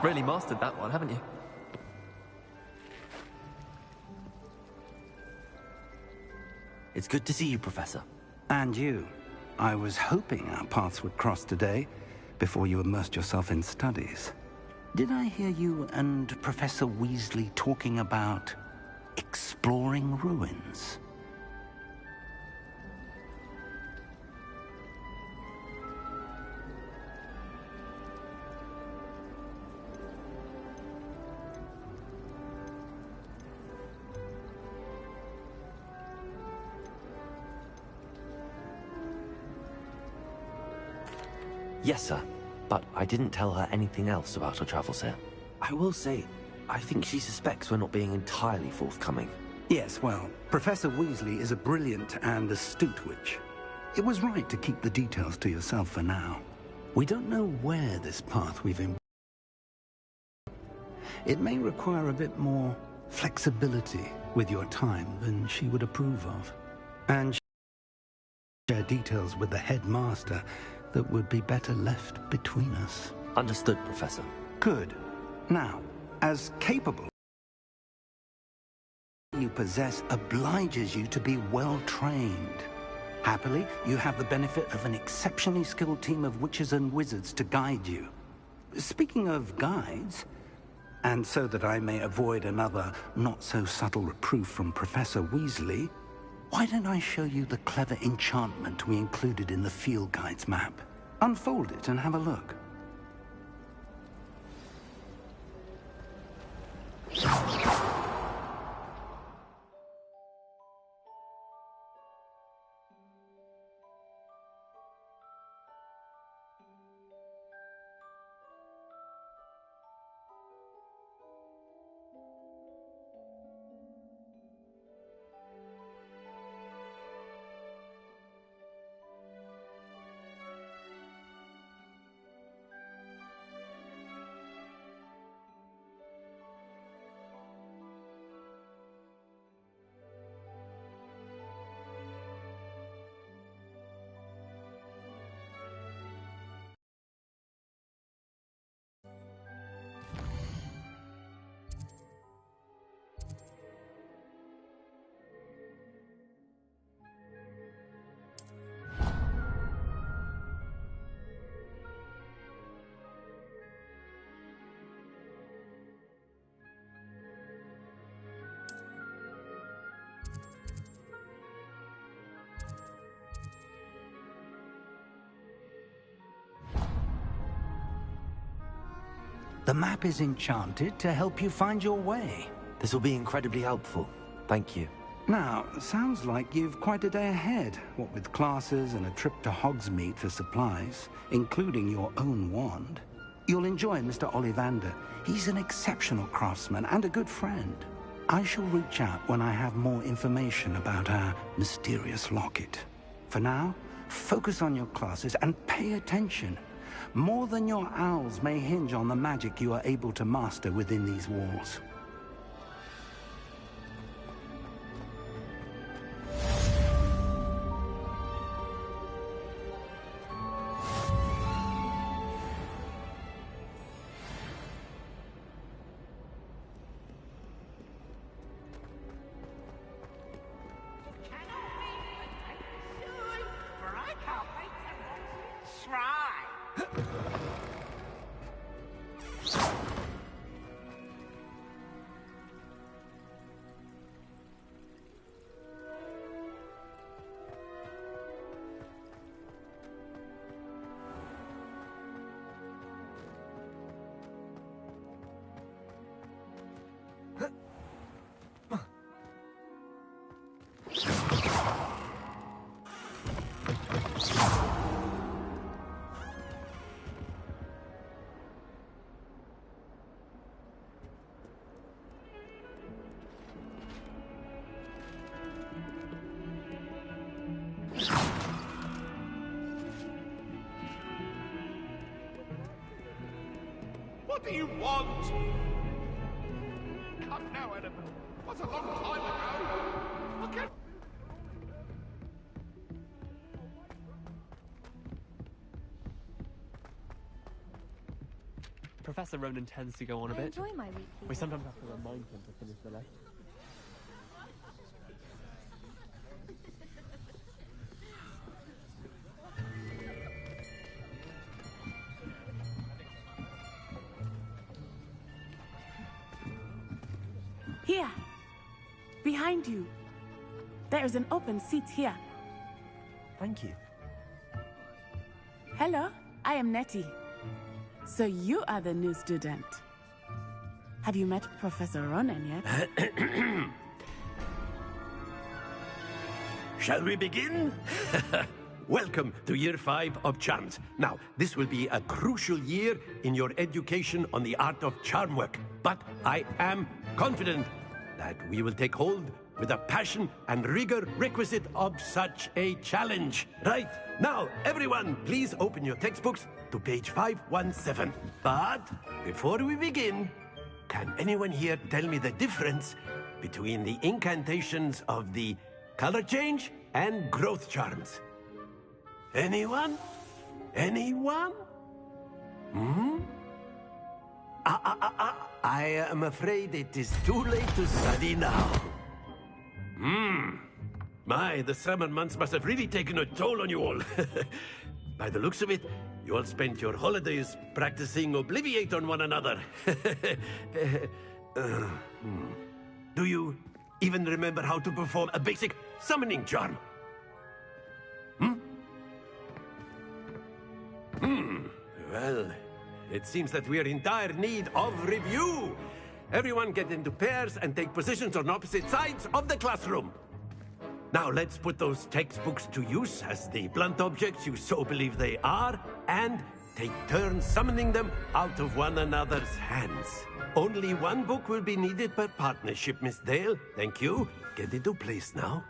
Really mastered that one, haven't you? It's good to see you, Professor. And you. I was hoping our paths would cross today, before you immersed yourself in studies. Did I hear you and Professor Weasley talking about exploring ruins? Yes, sir. But I didn't tell her anything else about her travels here. I will say, I think she suspects we're not being entirely forthcoming. Yes, well, Professor Weasley is a brilliant and astute witch. It was right to keep the details to yourself for now. We don't know where this path we've embarked. It may require a bit more flexibility with your time than she would approve of. And share details with the headmaster that would be better left between us. Understood, Professor. Good. Now, as capable you possess obliges you to be well trained. Happily, you have the benefit of an exceptionally skilled team of witches and wizards to guide you. Speaking of guides, and so that I may avoid another not-so-subtle reproof from Professor Weasley, why don't I show you the clever enchantment we included in the field guide's map? Unfold it and have a look. The map is enchanted to help you find your way. This will be incredibly helpful. Thank you. Now, sounds like you've quite a day ahead, what with classes and a trip to Hogsmeade for supplies, including your own wand. You'll enjoy Mr. Ollivander. He's an exceptional craftsman and a good friend. I shall reach out when I have more information about our mysterious locket. For now, focus on your classes and pay attention. More than your owls may hinge on the magic you are able to master within these walls. What do you want? Come now, Annabelle. What's a long time ago? Okay. Professor Ronan tends to go on a I bit. enjoy my weekly. We sometimes have to remind him to finish the lesson. Here. Behind you. There is an open seat here. Thank you. Hello, I am Nettie. So you are the new student. Have you met Professor Ronan yet? Shall we begin? Welcome to Year 5 of Charms. Now, this will be a crucial year in your education on the art of charm work. But I am confident that we will take hold with the passion and rigor requisite of such a challenge. Right, now, everyone, please open your textbooks to page 517. But before we begin, can anyone here tell me the difference between the incantations of the color change and growth charms? Anyone? Anyone? I am afraid it is too late to study now. My, the summer months must have really taken a toll on you all. By the looks of it, you all spent your holidays practicing Obliviate on one another. Do you even remember how to perform a basic summoning charm? Well, it seems that we are in dire need of review. Everyone get into pairs and take positions on opposite sides of the classroom. Now let's put those textbooks to use as the blunt objects you so believe they are, and take turns summoning them out of one another's hands. Only one book will be needed per partnership, Miss Dawl. Thank you. Get into place now.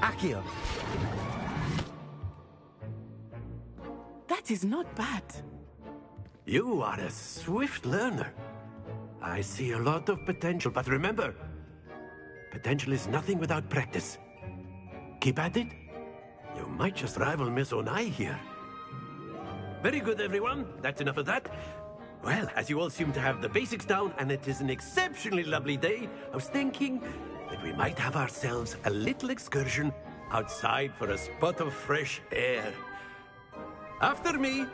Accio. That is not bad. You are a swift learner. I see a lot of potential, but remember, potential is nothing without practice. Keep at it. You might just rival Miss Onai here. Very good, everyone. That's enough of that. Well, as you all seem to have the basics down, and it is an exceptionally lovely day, I was thinking that we might have ourselves a little excursion outside for a spot of fresh air. After me.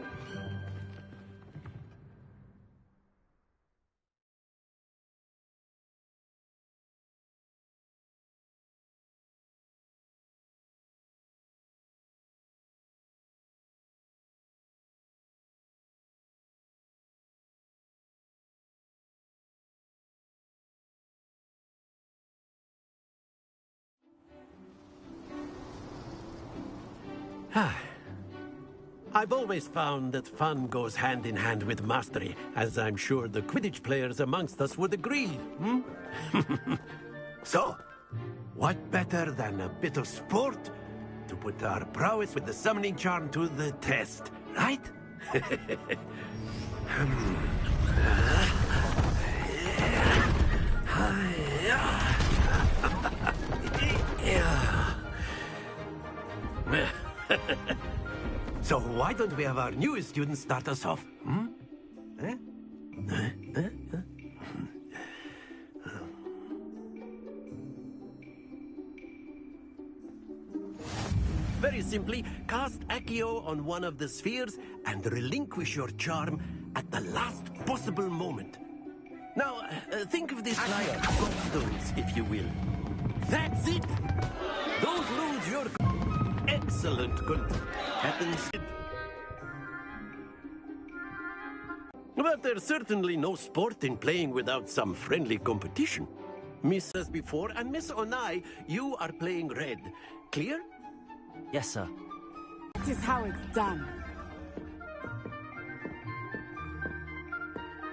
I've always found that fun goes hand in hand with mastery, as I'm sure the Quidditch players amongst us would agree. So, what better than a bit of sport to put our prowess with the summoning charm to the test, right? So why don't we have our newest student start us off? Eh? Very simply, cast Accio on one of the spheres and relinquish your charm at the last possible moment. Now, think of this like gobstones, if you will. That's it! Don't lose your... Excellent good. Happens... But there's certainly no sport in playing without some friendly competition. Miss as before, and Miss Onai, you are playing red. Clear? Yes, sir. That is how it's done.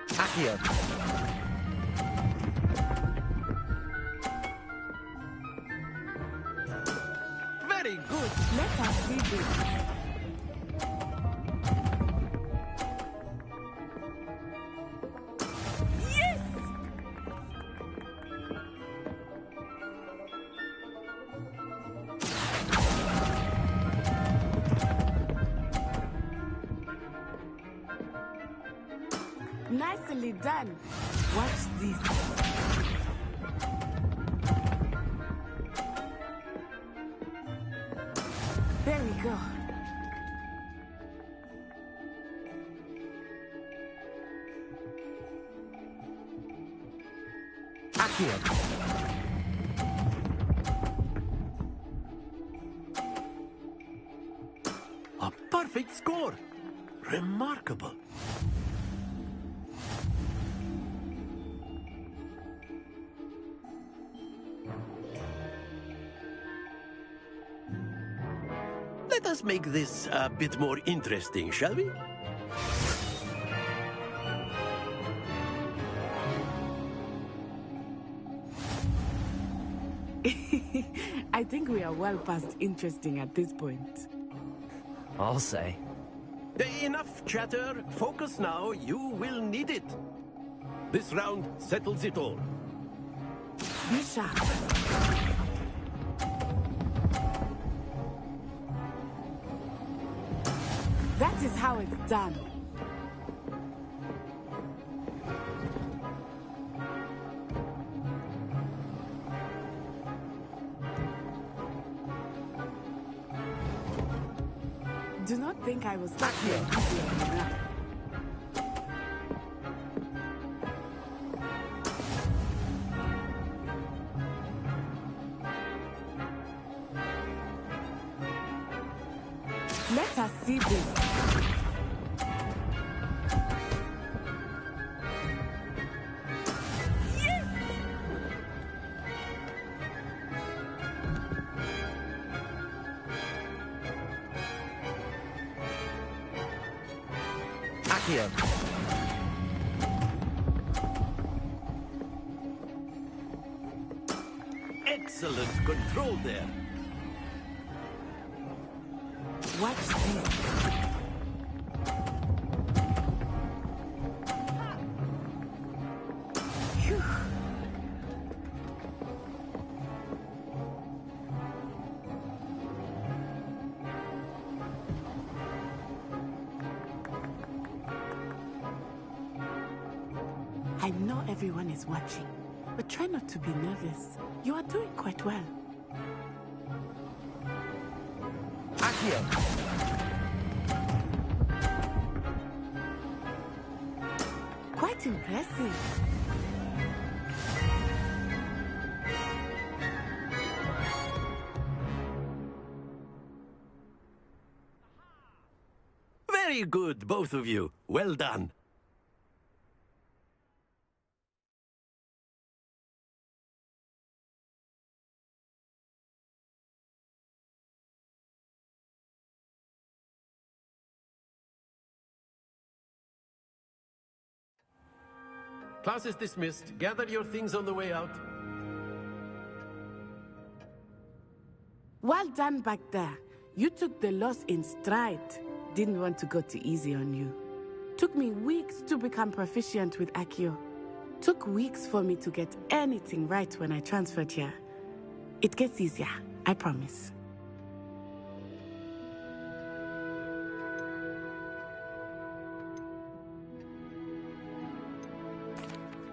Accio. Very good. Let us see this. Yes! Nicely done. Watch this. There we go. Accio. A perfect score. Remarkable. Let us make this a bit more interesting, shall we? I think we are well past interesting at this point. I'll say. Enough chatter. Focus now. You will need it. This round settles it all. Be sharp. That is how it's done. Do not think I will stop here easily enough. Let us see this. Yes! Accio. Excellent control there. Watch this. Phew. I know everyone is watching, but try not to be nervous. You are doing quite well. Accio. Quite impressive. Very good, both of you. Well done. class is dismissed. Gather your things on the way out. Well done back there. You took the loss in stride. Didn't want to go too easy on you. Took me weeks to become proficient with Accio. Took weeks for me to get anything right when I transferred here. It gets easier, I promise.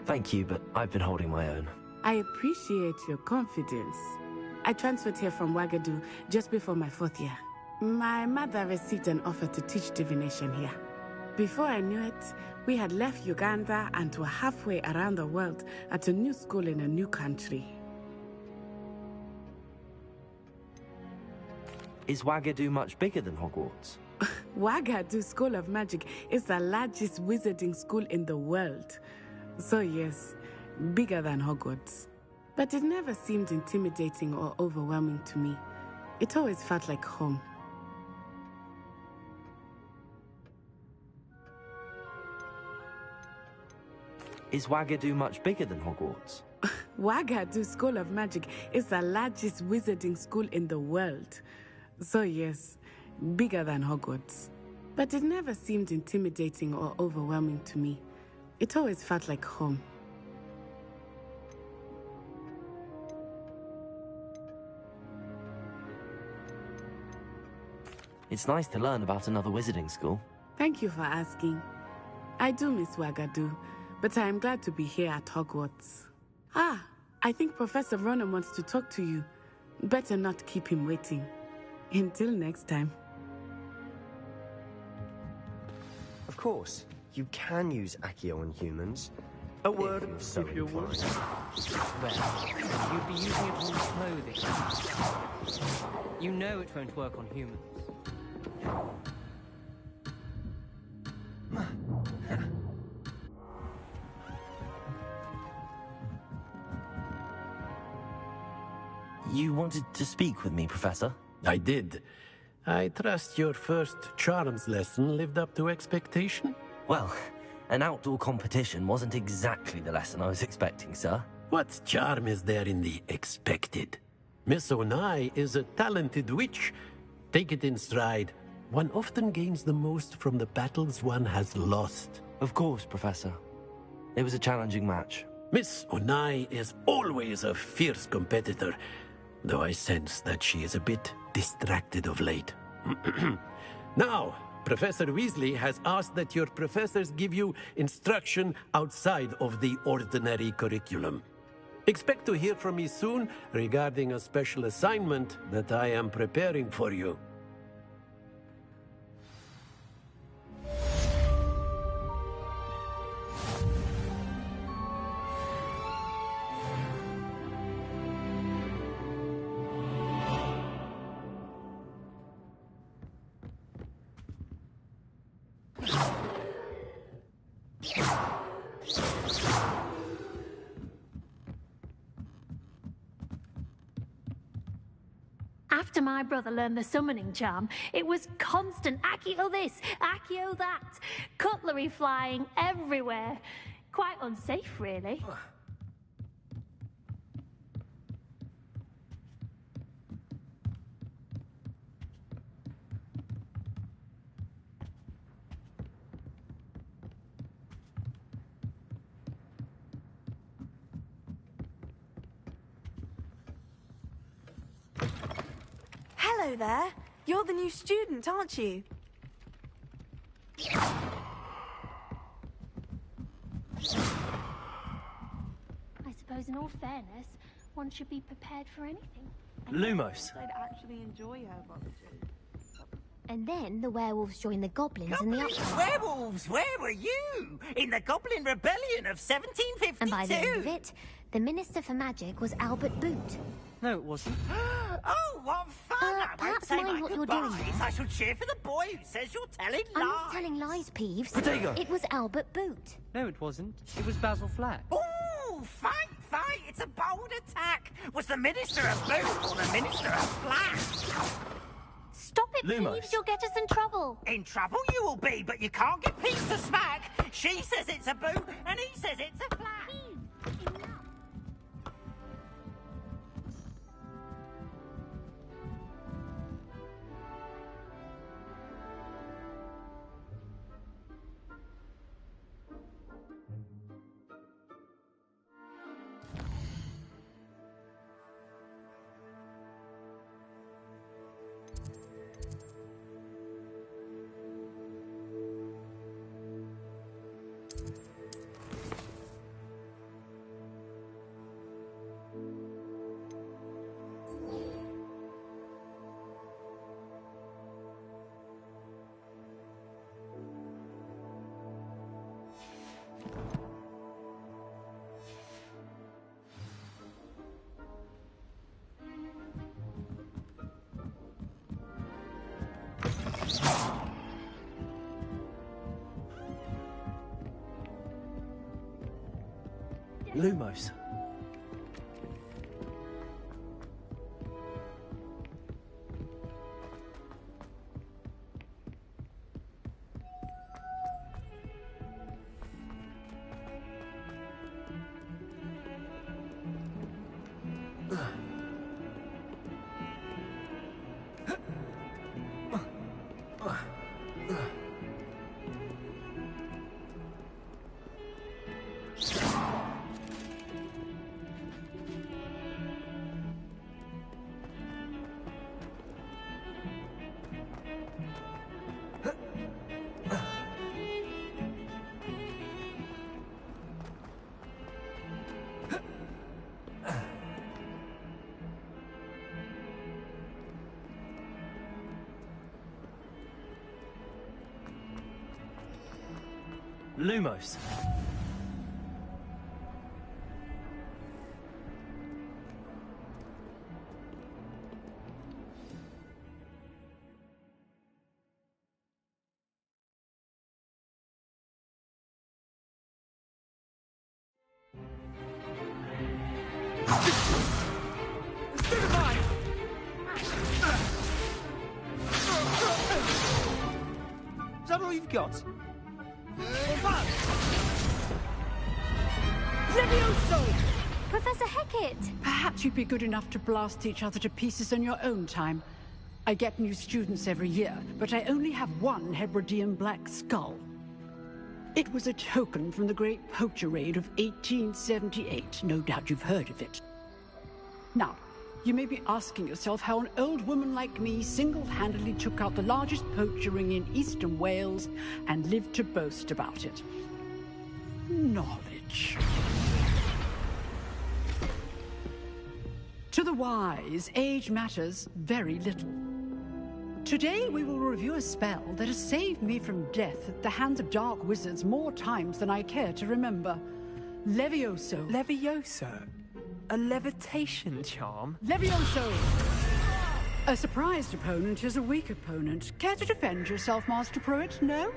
Thank you, but I've been holding my own. I appreciate your confidence. I transferred here from Wagadu just before my 4th year. My mother received an offer to teach divination here. Before I knew it, we had left Uganda and were halfway around the world at a new school in a new country. Is Wagadu much bigger than Hogwarts? Wagadu School of Magic is the largest wizarding school in the world. So yes, bigger than Hogwarts. But it never seemed intimidating or overwhelming to me. It always felt like home. Is Wagadu much bigger than Hogwarts? Wagadu School of Magic is the largest wizarding school in the world. So yes, bigger than Hogwarts. But it never seemed intimidating or overwhelming to me. It always felt like home. It's nice to learn about another wizarding school. Thank you for asking. I do miss Wagadu, but I am glad to be here at Hogwarts. Ah, I think Professor Ronan wants to talk to you. Better not keep him waiting. Until next time. Of course, you can use Accio on humans. A word If of so you would. inclined. Well, you'd be using it on clothing. You know it won't work on humans. You wanted to speak with me, Professor? I did. I trust your first charms lesson lived up to expectation? Well, an outdoor competition wasn't exactly the lesson I was expecting, sir. What charm is there in the expected? Miss Onai is a talented witch. Take it in stride. One often gains the most from the battles one has lost. Of course, Professor. It was a challenging match. Miss Onai is always a fierce competitor, though I sense that she is a bit distracted of late. Now, Professor Weasley has asked that your professors give you instruction outside of the ordinary curriculum. Expect to hear from me soon regarding a special assignment that I am preparing for you. After my brother learned the summoning charm, it was constant Accio this, Accio that, cutlery flying everywhere. Quite unsafe, really. Hello there. You're the new student, aren't you? I suppose in all fairness, one should be prepared for anything. Lumos. I'd actually enjoy herbology. And then the werewolves joined the goblins in the uprising. Werewolves, where were you? In the Goblin Rebellion of 1752? And by the end of it, the Minister for Magic was Albert Boot. No, it wasn't. Oh, what fun! I won't perhaps say mind my what you're doing goodbyes. there. I shall cheer for the boy who says you're telling lies. I'm not telling lies, Peeves. Protego. It was Albert Boot. No, it wasn't. It was Basil Flack. Ooh, fight! It's a bold attack. Was the Minister a boot or the Minister a flash? Stop it, Lumos. Peeves, you'll get us in trouble. In trouble you will be, but you can't get Pete to smack. She says it's a boot, and he says it's a flash. Lumos. Lumos. Is that all you've got? Levioso! Professor Hecat! Perhaps you'd be good enough to blast each other to pieces on your own time. I get new students every year, but I only have one Hebridean black skull. It was a token from the Great Poacher Raid of 1878. No doubt you've heard of it. Now, you may be asking yourself how an old woman like me single-handedly took out the largest poacher ring in eastern Wales and lived to boast about it. Knowledge. To the wise, age matters very little. Today we will review a spell that has saved me from death at the hands of dark wizards more times than I care to remember. Levioso. Levioso? A levitation charm? Levioso! A surprised opponent is a weak opponent. Care to defend yourself, Master Pruitt? No?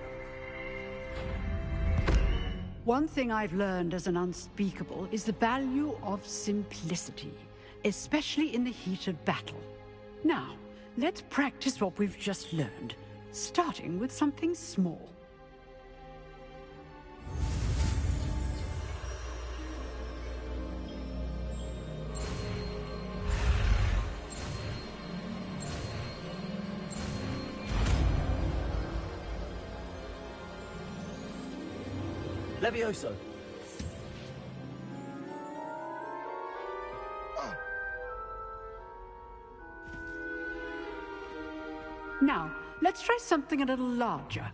One thing I've learned as an unspeakable is the value of simplicity, especially in the heat of battle. Now, let's practice what we've just learned, starting with something small. Levioso. Now, let's try something a little larger.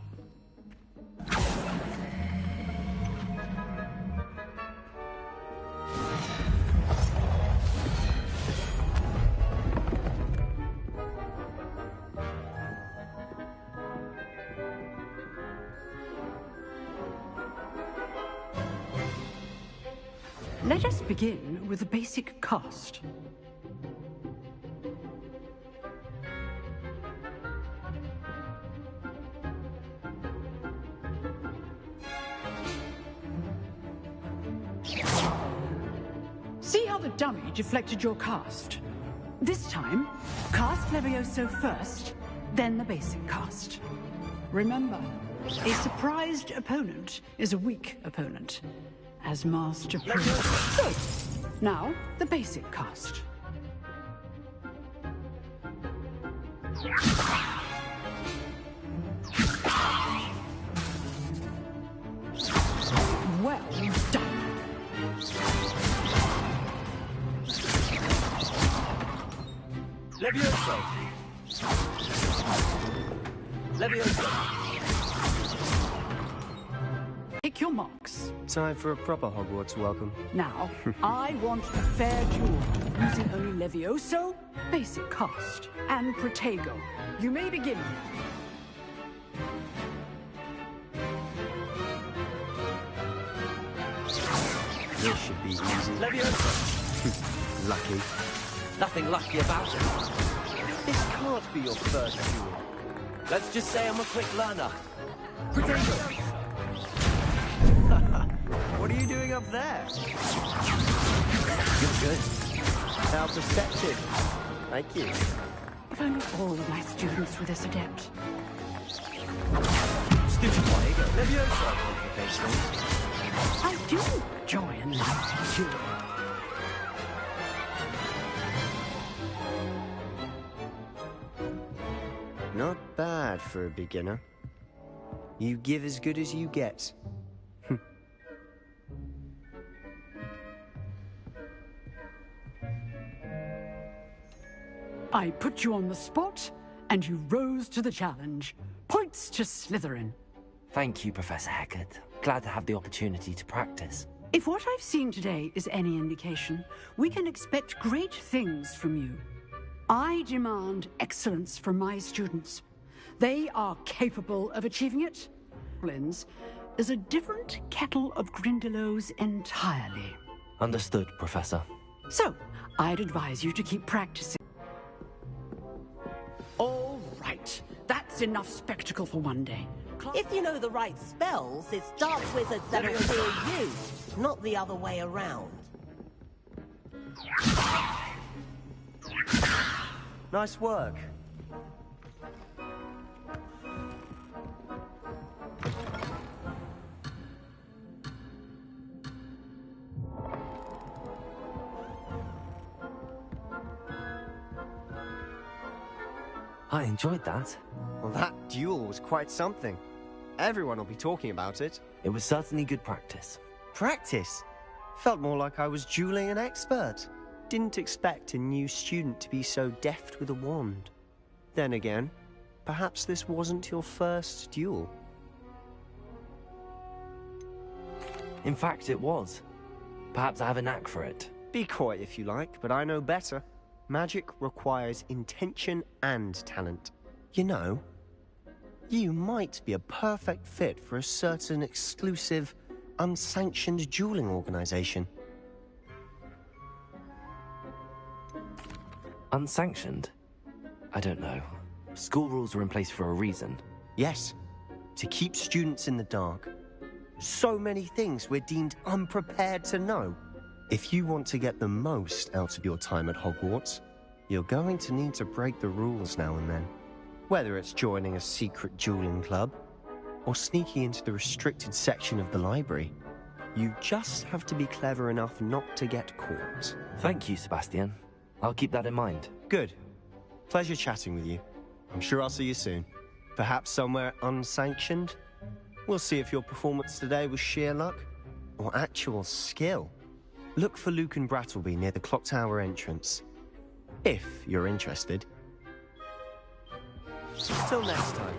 Let us begin with the basic cast. See how the dummy deflected your cast? This time, cast Levioso first, then the basic cast. Remember, a surprised opponent is a weak opponent, as Master Pruitt. So, now, the basic cast. Well done. Levioso! Levioso! Pick your marks. Time for a proper Hogwarts welcome. Now, I want a fair duel, using only Levioso, basic cast, and Protego. You may begin. This should be easy. Levioso! Lucky. Nothing lucky about it. This can't be your first duel. Let's just say I'm a quick learner. Well What are you doing up there? You're good. How perceptive. Thank you. If only all of my students were this adept. Stupid Diego. Leviosa. I do enjoy a nice duel. Not bad for a beginner. You give as good as you get. I put you on the spot, and you rose to the challenge. Points to Slytherin. Thank you, Professor Hecat. Glad to have the opportunity to practice. If what I've seen today is any indication, we can expect great things from you. I demand excellence from my students. They are capable of achieving it. Goblins is a different kettle of Grindylows entirely. Understood, Professor. So, I'd advise you to keep practicing. All right, that's enough spectacle for one day. If you know the right spells, it's dark wizards that'll fear you, not the other way around. Nice work. I enjoyed that. Well, that duel was quite something. Everyone will be talking about it. It was certainly good practice. Practice? Felt more like I was dueling an expert. Didn't expect a new student to be so deft with a wand. Then again, perhaps this wasn't your first duel. In fact, it was. Perhaps I have a knack for it. Be coy if you like, but I know better. Magic requires intention and talent. You know, you might be a perfect fit for a certain exclusive, unsanctioned dueling organization. Unsanctioned? I don't know. School rules are in place for a reason. Yes, to keep students in the dark. So many things we're deemed unprepared to know. If you want to get the most out of your time at Hogwarts, you're going to need to break the rules now and then. Whether it's joining a secret dueling club, or sneaking into the restricted section of the library, you just have to be clever enough not to get caught. Thank you, Sebastian. I'll keep that in mind. Good. Pleasure chatting with you. I'm sure I'll see you soon. Perhaps somewhere unsanctioned? We'll see if your performance today was sheer luck, or actual skill. Look for Luke and Brattleby near the clock tower entrance. If you're interested. Till next time.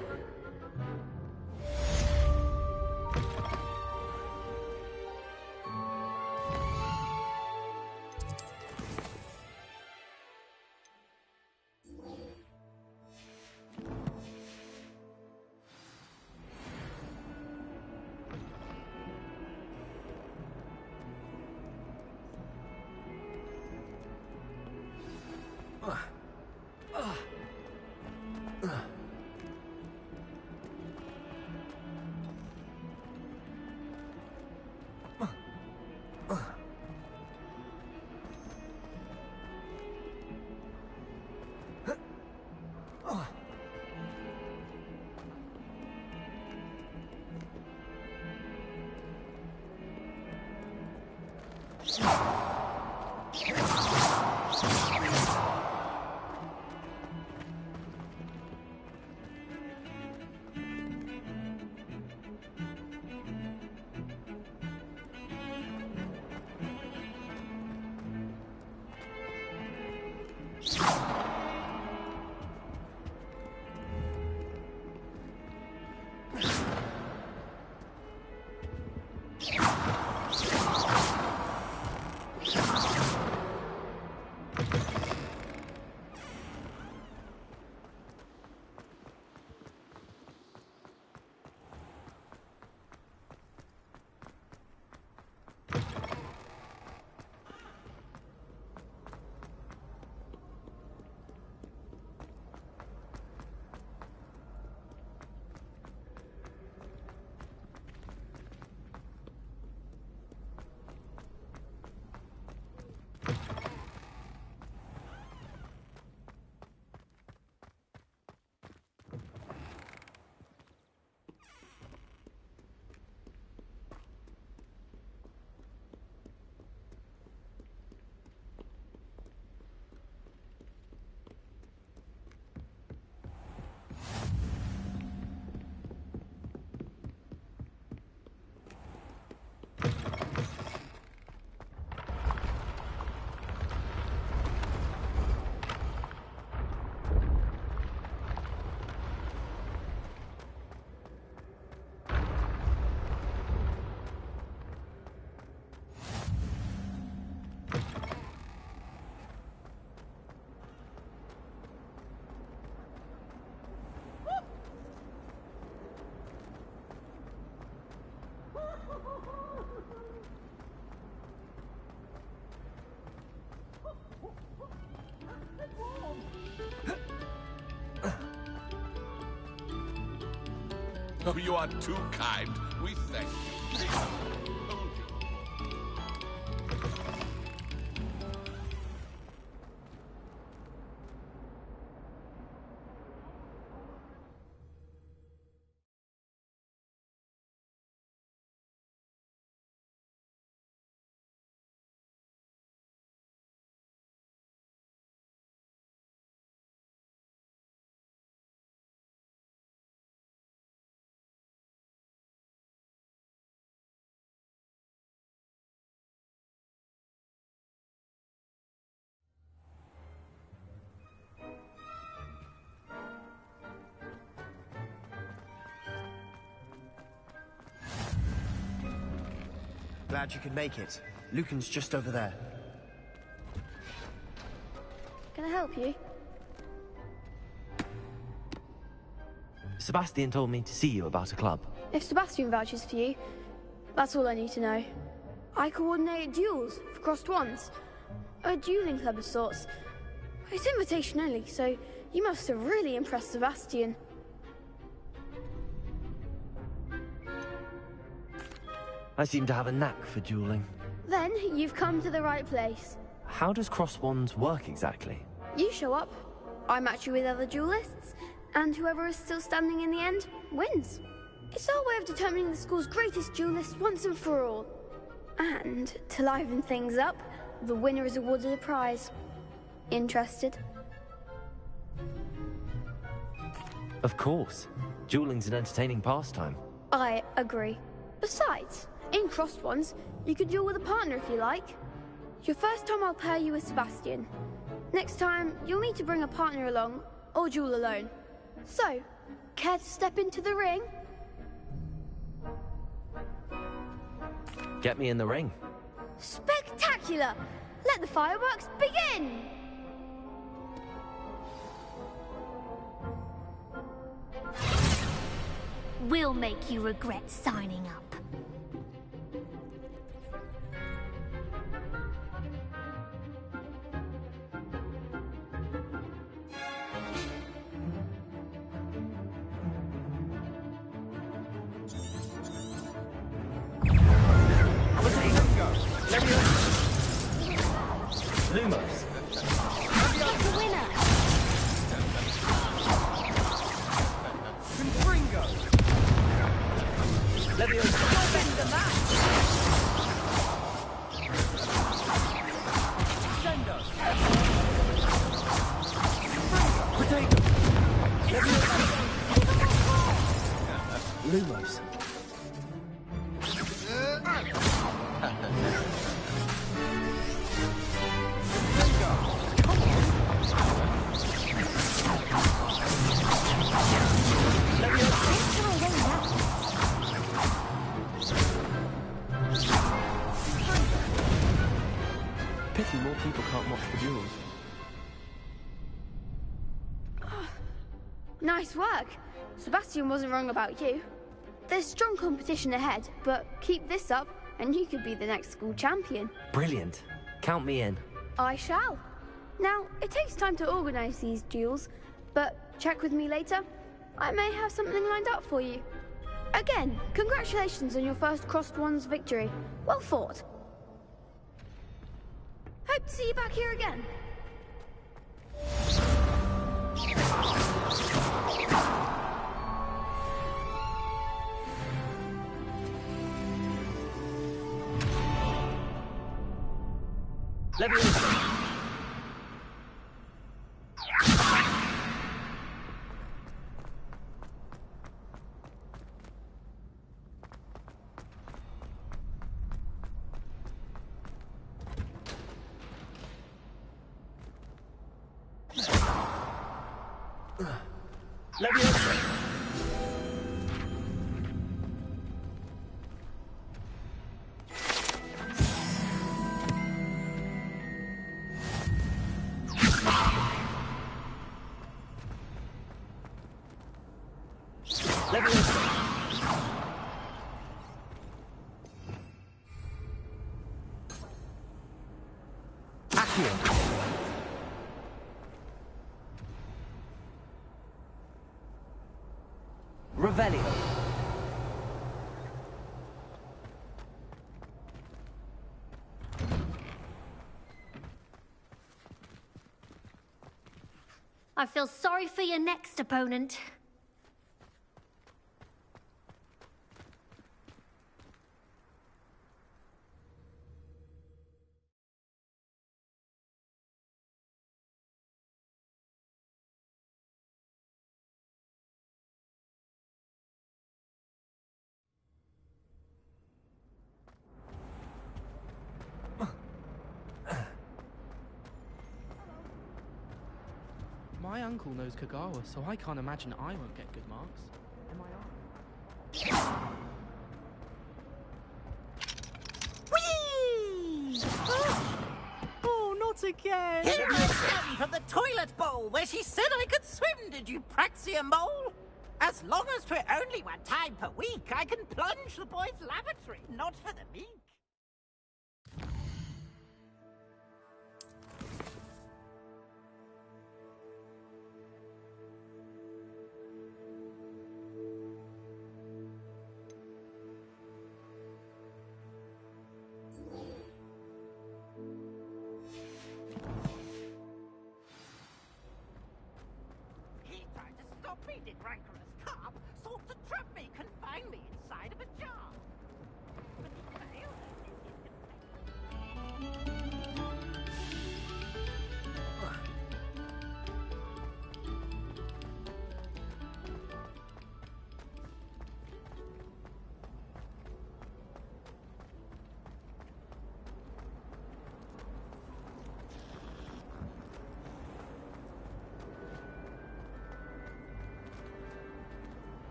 Oh, you are too kind. We thank you. Glad you could make it. Lucan's just over there. Can I help you? Sebastian told me to see you about a club. If Sebastian vouches for you, that's all I need to know. I coordinate duels for crossed wands. A dueling club of sorts. It's invitation only, so you must have really impressed Sebastian. I seem to have a knack for dueling. Then you've come to the right place. How does cross wands work exactly? You show up, I match you with other duelists, and whoever is still standing in the end wins. It's our way of determining the school's greatest duelist once and for all. And to liven things up, the winner is awarded a prize. Interested? Of course. Dueling's an entertaining pastime. I agree. Besides, in crossed ones, you could duel with a partner if you like. Your first time I'll pair you with Sebastian. Next time, you'll need to bring a partner along, or duel alone. So, care to step into the ring? Get me in the ring. Spectacular! Let the fireworks begin! We'll make you regret signing up. Lumos. That's the winner! You'll bend the match! Sendo! Potato! Lumos. Pity more people can't watch the duels. Nice work. Sebastian wasn't wrong about you. There's strong competition ahead, but keep this up and you could be the next school champion. Brilliant. Count me in. I shall. Now, it takes time to organize these duels, but check with me later. I may have something lined up for you. Again, congratulations on your first crossed wands victory. Well fought. Hope to see you back here again. Revelio. I feel sorry for your next opponent. My uncle knows Kagawa, so I can't imagine I won't get good marks. Am I right? Whee! Oh, not again! Here I am from the toilet bowl where she said I could swim, did you praxia mole? As long as 'twere only one time per week, I can plunge the boys' lavatory, not for the meek. Did rancorous carp sought to trap me, confine me inside of a jar. But he failed in his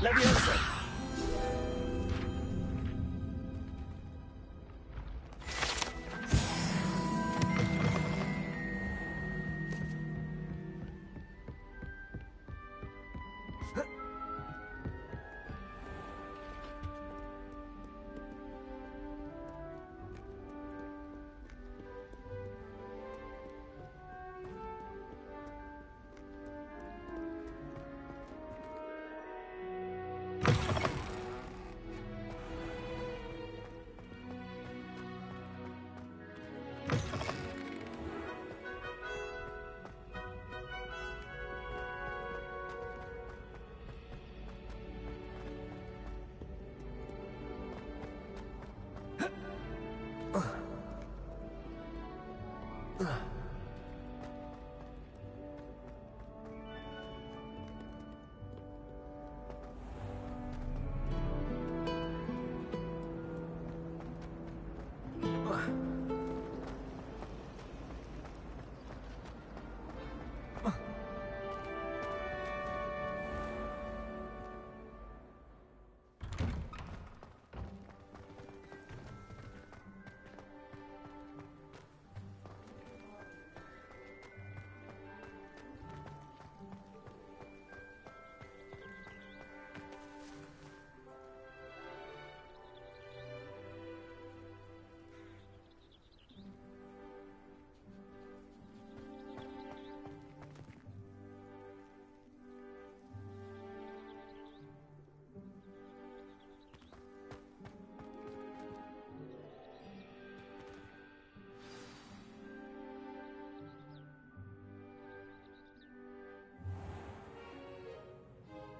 Leviosa!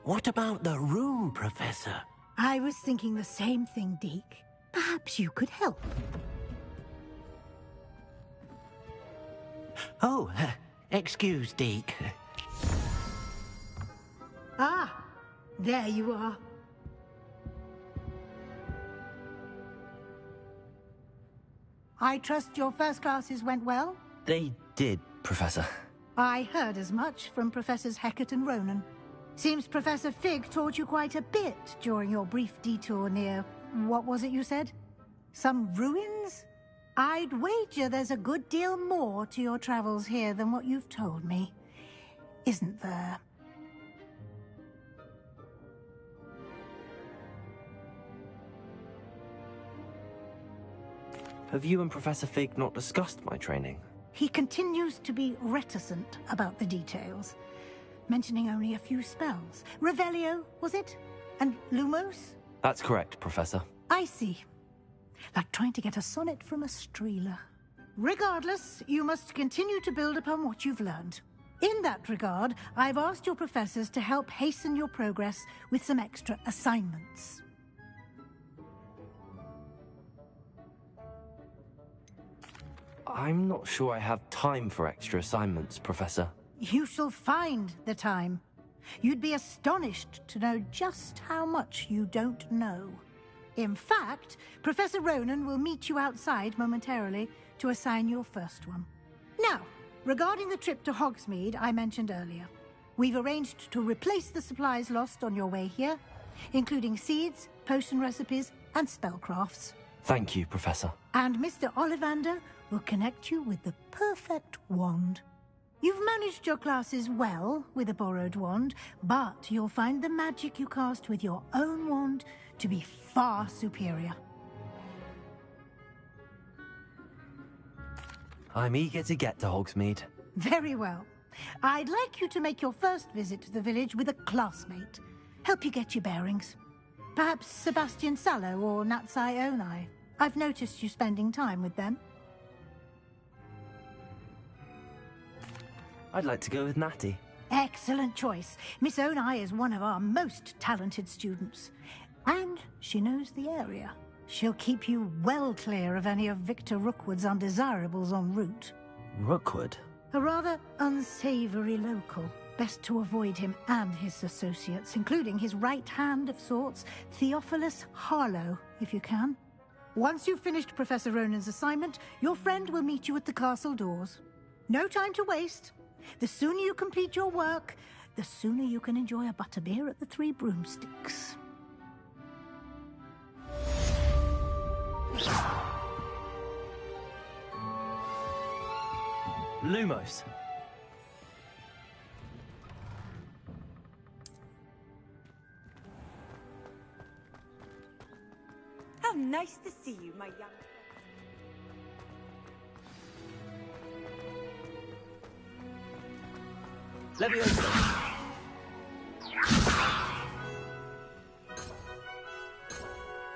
What about the room, Professor? I was thinking the same thing, Deke. Perhaps you could help. Oh, excuse, Deke. Ah, there you are. I trust your first classes went well? They did, Professor. I heard as much from Professors Hecat and Ronan. Seems Professor Fig taught you quite a bit during your brief detour near... what was it you said? Some ruins? I'd wager there's a good deal more to your travels here than what you've told me. Isn't there? Have you and Professor Fig not discussed my training? He continues to be reticent about the details, mentioning only a few spells. Revelio, was it? And Lumos? That's correct, Professor. I see. Like trying to get a sonnet from a streeler. Regardless, you must continue to build upon what you've learned. In that regard, I've asked your professors to help hasten your progress with some extra assignments. I'm not sure I have time for extra assignments, Professor. You shall find the time. You'd be astonished to know just how much you don't know. In fact, Professor Ronan will meet you outside momentarily to assign your first one. Now, regarding the trip to Hogsmeade I mentioned earlier, we've arranged to replace the supplies lost on your way here, including seeds, potion recipes, and spellcrafts. Thank you, Professor. And Mr. Ollivander will connect you with the perfect wand. You've managed your classes well with a borrowed wand, but you'll find the magic you cast with your own wand to be far superior. I'm eager to get to Hogsmeade. Very well. I'd like you to make your first visit to the village with a classmate. Help you get your bearings. Perhaps Sebastian Sallow or Natsai Onai. I've noticed you spending time with them. I'd like to go with Natty. Excellent choice. Miss Onai is one of our most talented students. And she knows the area. She'll keep you well clear of any of Victor Rookwood's undesirables en route. Rookwood? A rather unsavory local. Best to avoid him and his associates, including his right hand of sorts, Theophilus Harlow, if you can. Once you've finished Professor Ronan's assignment, your friend will meet you at the castle doors. No time to waste. The sooner you complete your work, the sooner you can enjoy a butterbeer at the Three Broomsticks. Lumos. How nice to see you, my young Leviosa.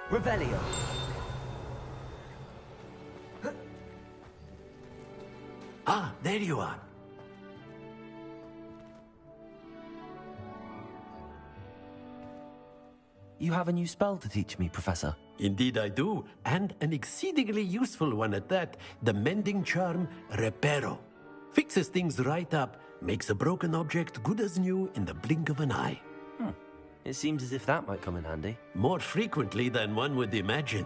Revelio. Ah, there you are. You have a new spell to teach me, Professor. Indeed I do, and an exceedingly useful one at that. The mending charm, Reparo. Fixes things right up, makes a broken object good as new in the blink of an eye. It seems as if that might come in handy. More frequently than one would imagine.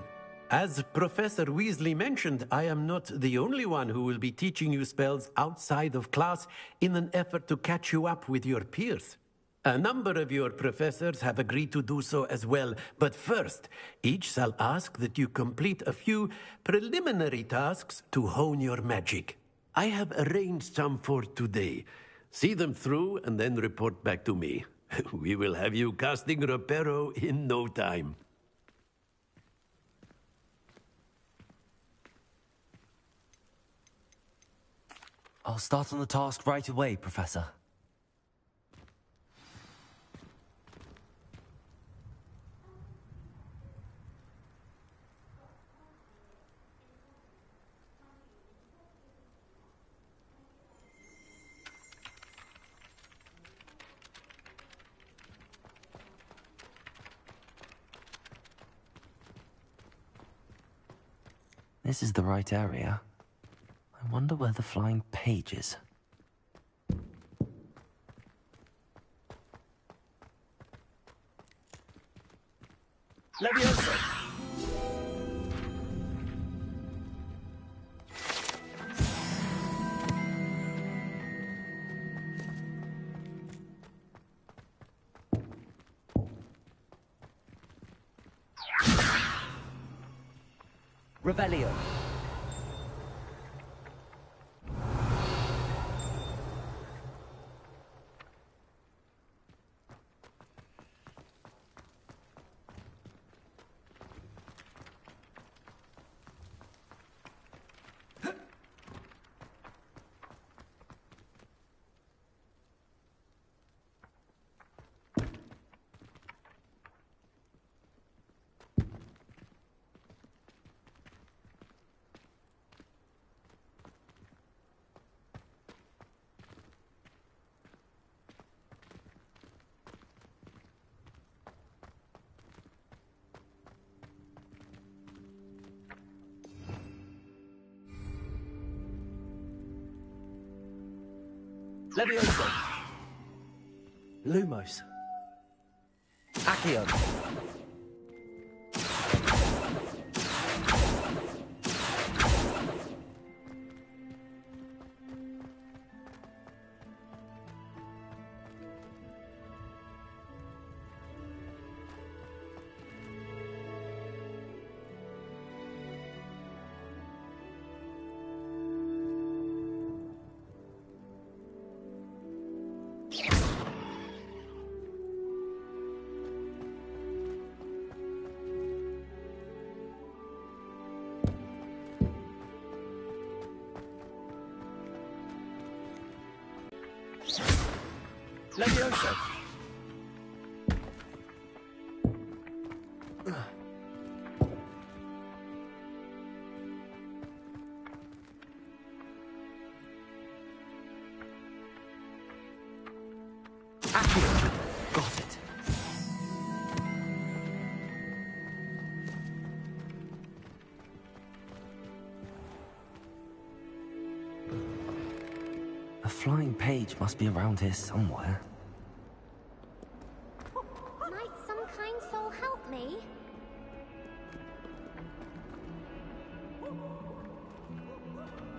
As Professor Weasley mentioned, I am not the only one who will be teaching you spells outside of class in an effort to catch you up with your peers. A number of your professors have agreed to do so as well, but first, each shall ask that you complete a few preliminary tasks to hone your magic. I have arranged some for today. See them through and then report back to me. We will have you casting Reparo in no time. I'll start on the task right away, Professor. This is the right area. I wonder where the flying page is. Leviosa. Revelio. Levioso. Lumos. Accio. Levioso. Accio. Got it. A flying page must be around here somewhere. Might some kind soul help me?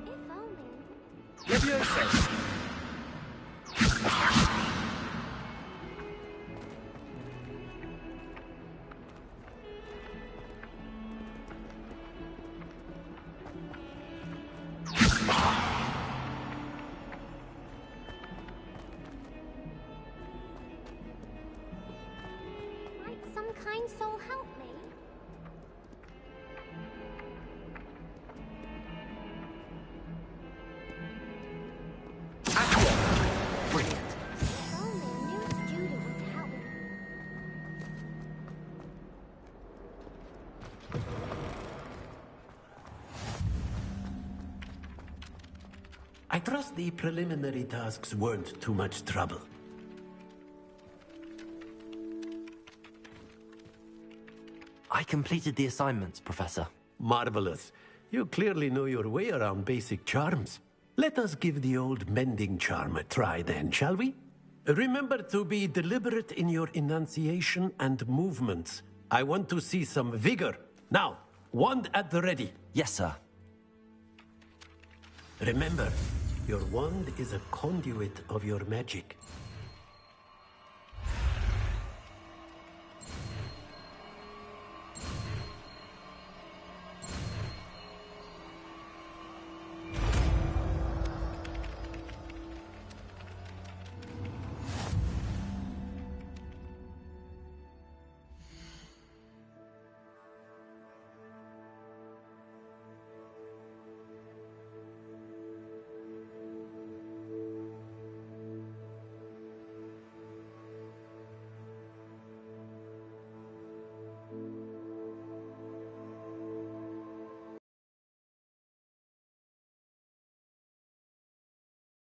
If only. Levioso. Might some kind soul help me? Brilliant. If only a new student would help me. I trust the preliminary tasks weren't too much trouble. I completed the assignments, Professor. Marvelous. You clearly know your way around basic charms. Let us give the old mending charm a try then, shall we? Remember to be deliberate in your enunciation and movements. I want to see some vigor. Now, wand at the ready. Yes, sir. Remember, your wand is a conduit of your magic.